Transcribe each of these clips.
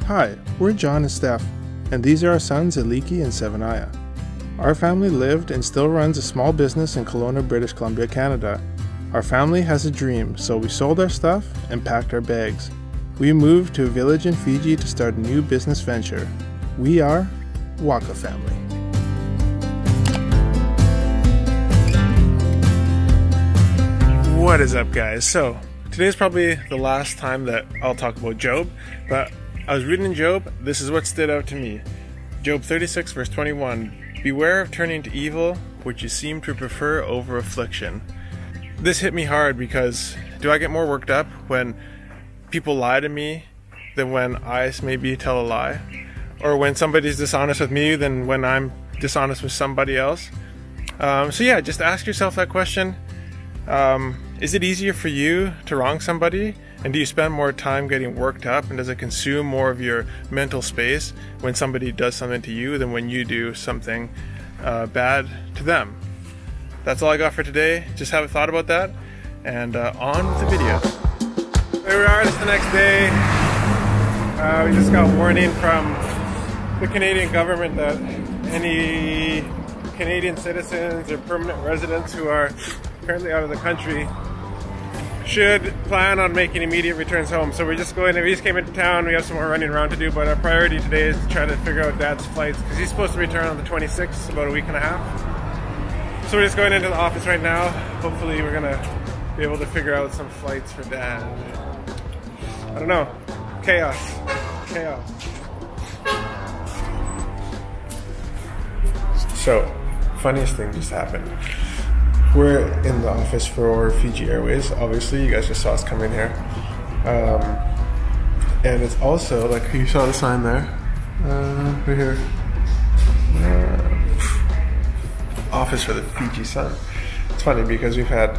Hi, we're John and Steph, and these are our sons Aliki and Sevenaya. Our family lived and still runs a small business in Kelowna, British Columbia, Canada. Our family has a dream, so we sold our stuff and packed our bags. We moved to a village in Fiji to start a new business venture. We are WakaFamily. What is up, guys? So today's probably the last time that I'll talk about Job, but I was reading Job. This is what stood out to me. Job 36 verse 21. Beware of turning to evil, which you seem to prefer over affliction. This hit me hard because do I get more worked up when people lie to me than when I maybe tell a lie? Or when somebody's dishonest with me than when I'm dishonest with somebody else? So yeah, just ask yourself that question. Is it easier for you to wrong somebody? And do you spend more time getting worked up? And does it consume more of your mental space when somebody does something to you than when you do something bad to them? That's all I got for today. Just have a thought about that. And on with the video. Here we are, it's the next day. We just got warning from the Canadian government that any Canadian citizens or permanent residents who are currently out of the country should plan on making immediate returns home. So we're just going, we just came into town, we have some more running around to do, but our priority today is to try to figure out Dad's flights because he's supposed to return on the 26th, about a week and a half. So we're just going into the office right now. Hopefully we're gonna be able to figure out some flights for Dad. I don't know. Chaos. Chaos. So, funniest thing just happened. We're in the office for Fiji Airways. Obviously, you guys just saw us come in here. And it's also, like you saw the sign there, right here. Office for the Fiji Sun. It's funny because we've had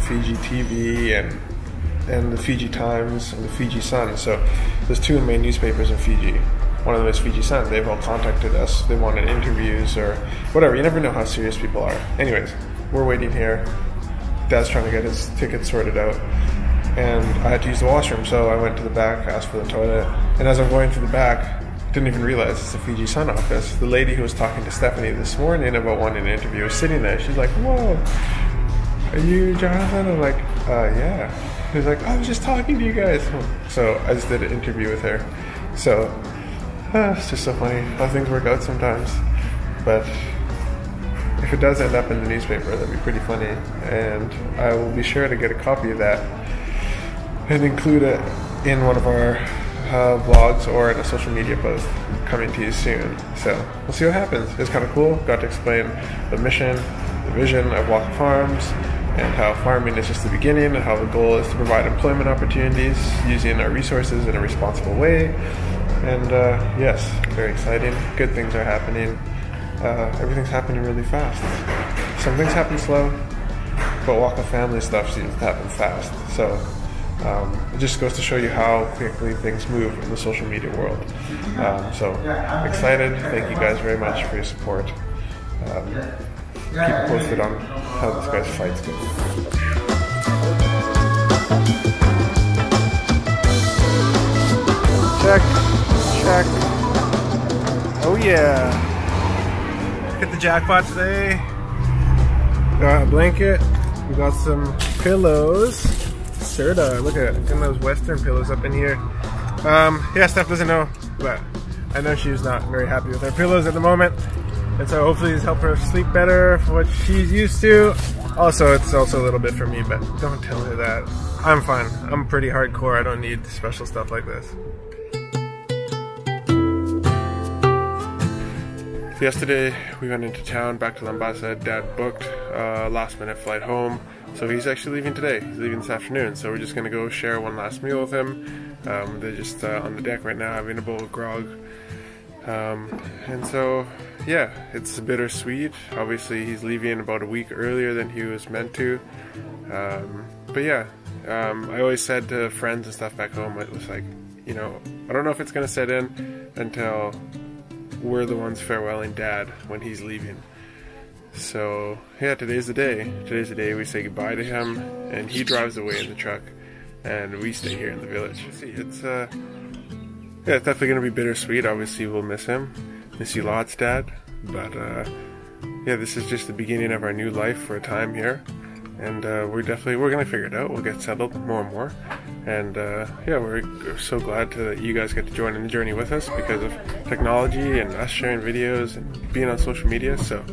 Fiji TV and the Fiji Times and the Fiji Sun. So there's two main newspapers in Fiji. One of them is Fiji Sun. They've all contacted us. They wanted interviews or whatever. You never know how serious people are. Anyways, we're waiting here. Dad's trying to get his ticket sorted out. And I had to use the washroom, so I went to the back, asked for the toilet. And as I'm going to the back, didn't even realize it's the Fiji Sun office. The lady who was talking to Stephanie this morning about wanting an interview was sitting there. She's like, "Whoa, are you Jonathan?" I'm like, yeah. She's like, "I was just talking to you guys." So I just did an interview with her. So it's just so funny how things work out sometimes. But if it does end up in the newspaper, that'd be pretty funny. And I will be sure to get a copy of that and include it in one of our vlogs or in a social media post coming to you soon. So we'll see what happens. It's kind of cool. Got to explain the mission, the vision of Waka Farms, and how farming is just the beginning, and how the goal is to provide employment opportunities using our resources in a responsible way. And yes, very exciting. Good things are happening. Everything's happening really fast. Some things happen slow, but WakaFamily stuff seems to happen fast. So it just goes to show you how quickly things move in the social media world. So excited. Thank you guys very much for your support. Keep it posted on how this guy's flight's going. Check. Check. Oh yeah. Hit the jackpot today. Got a blanket. We got some pillows. Serta, look at it. Getting those Western pillows up in here. Yeah, Steph doesn't know, but I know she's not very happy with her pillows at the moment. And so hopefully this helps her sleep better for what she's used to. Also, it's also a little bit for me, but don't tell her that. I'm fine. I'm pretty hardcore. I don't need special stuff like this. So yesterday we went into town, back to Lambasa. Dad booked a last minute flight home. So he's actually leaving today. He's leaving this afternoon. So we're just gonna go share one last meal with him. They're just on the deck right now having a bowl of grog. And so, yeah, it's bittersweet. Obviously, he's leaving about a week earlier than he was meant to. But yeah, I always said to friends and stuff back home, it was like, you know, I don't know if it's gonna set in until we're the ones farewelling Dad when he's leaving. So yeah, today's the day. Today's the day we say goodbye to him, and he drives away in the truck, and we stay here in the village. See, it's yeah, it's definitely going to be bittersweet. Obviously, we'll miss him. Miss you lots, Dad. But yeah, this is just the beginning of our new life for a time here. And we're going to figure it out. We'll get settled more and more. And yeah, we're so glad that you guys get to join in the journey with us because of technology and us sharing videos and being on social media. So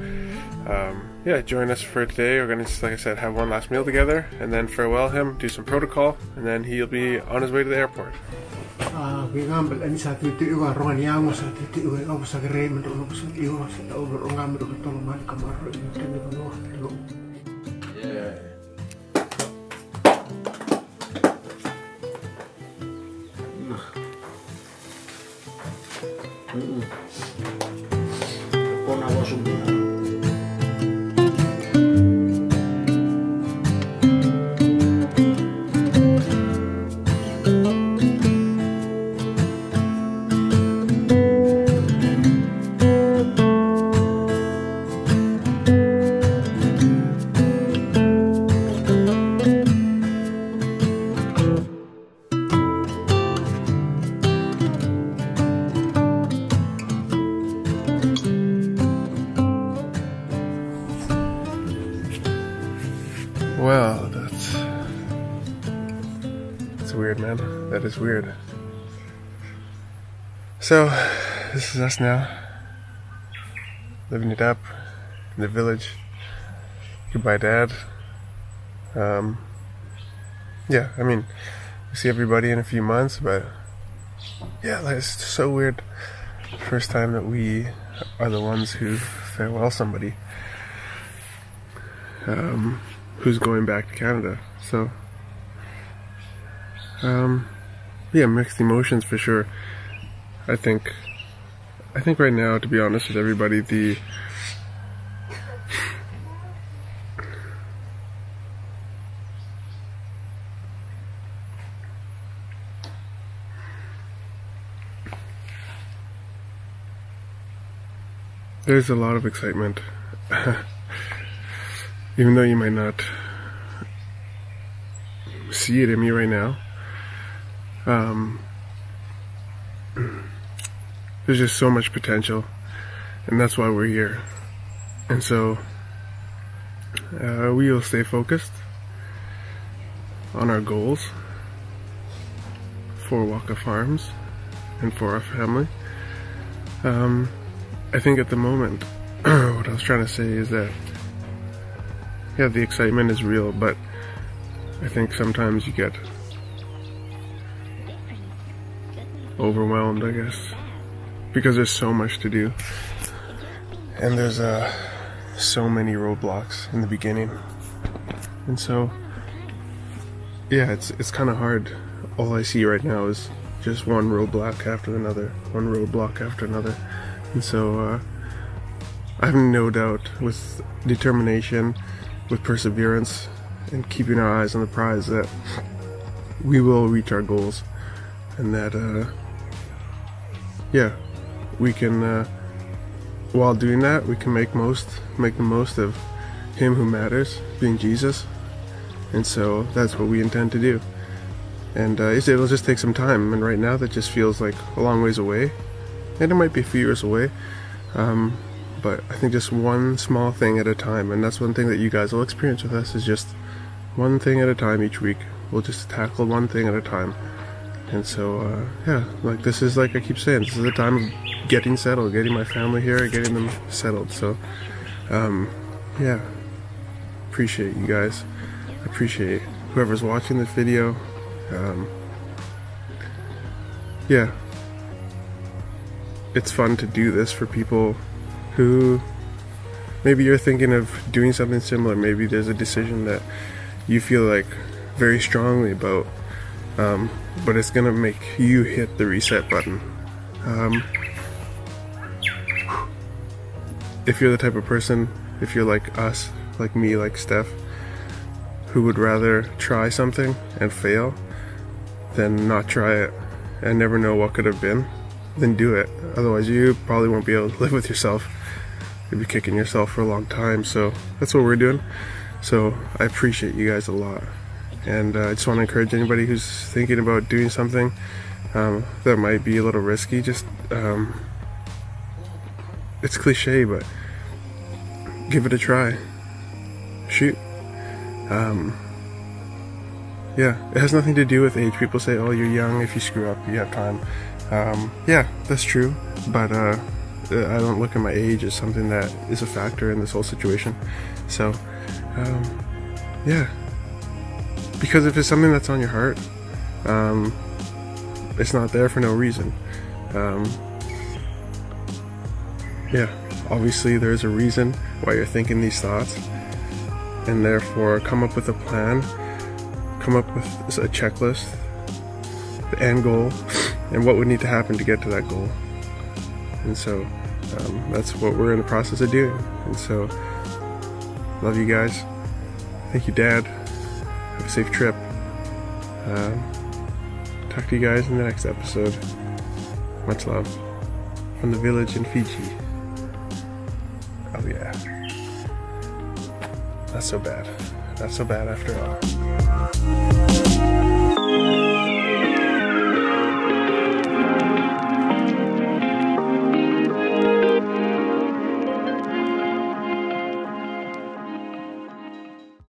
yeah, join us for today. We're going to, like I said, have one last meal together and then farewell him, do some protocol, and then he'll be on his way to the airport. Well, that's weird, man. That is weird. So, this is us now, living it up in the village. Goodbye, Dad. Yeah, I mean, we see everybody in a few months, but yeah, it's so weird. First time that we are the ones who farewell somebody who's going back to Canada. So yeah, mixed emotions for sure. I think right now, to be honest with everybody, there's a lot of excitement. Even though you might not see it in me right now, there's just so much potential, and that's why we're here. And so we will stay focused on our goals for Waka Farms and for our family. I think at the moment, what I was trying to say is that, yeah, the excitement is real, but I think sometimes you get overwhelmed, I guess, because there's so much to do, and there's so many roadblocks in the beginning, and so yeah, it's kind of hard. All I see right now is just one roadblock after another, one roadblock after another, and so I have no doubt, with determination, with perseverance, and keeping our eyes on the prize, that we will reach our goals, and that yeah, we can while doing that, we can make the most of him who matters, being Jesus. And so that's what we intend to do, and it'll just take some time, and right now that just feels like a long ways away, and it might be a few years away, but I think just one small thing at a time. And that's one thing that you guys will experience with us, is just one thing at a time each week. We'll just tackle one thing at a time. And so yeah, like, this is, like I keep saying, this is a time of getting settled, getting my family here, getting them settled. So yeah, appreciate you guys, appreciate whoever's watching this video. Yeah, it's fun to do this for people who maybe you're thinking of doing something similar. Maybe there's a decision that you feel like very strongly about, but it's gonna make you hit the reset button. If you're the type of person, if you're like us, like me, like Steph, who would rather try something and fail than not try it and never know what could have been, then do it. Otherwise you probably won't be able to live with yourself. You'll be kicking yourself for a long time. So that's what we're doing. So I appreciate you guys a lot, and I just want to encourage anybody who's thinking about doing something that might be a little risky. Just it's cliche, but give it a try. Shoot. Yeah, it has nothing to do with age. People say, oh, you're young, if you screw up, you have time. Yeah, that's true, but I don't look at my age as something that is a factor in this whole situation. So, yeah, because if it's something that's on your heart, it's not there for no reason. Yeah, obviously there's a reason why you're thinking these thoughts, and therefore come up with a plan, come up with a checklist, the end goal, and what would need to happen to get to that goal. And so that's what we're in the process of doing. And so, love you guys. Thank you, Dad. Have a safe trip. Talk to you guys in the next episode. Much love from the village in Fiji. Oh yeah. Not so bad. Not so bad after all.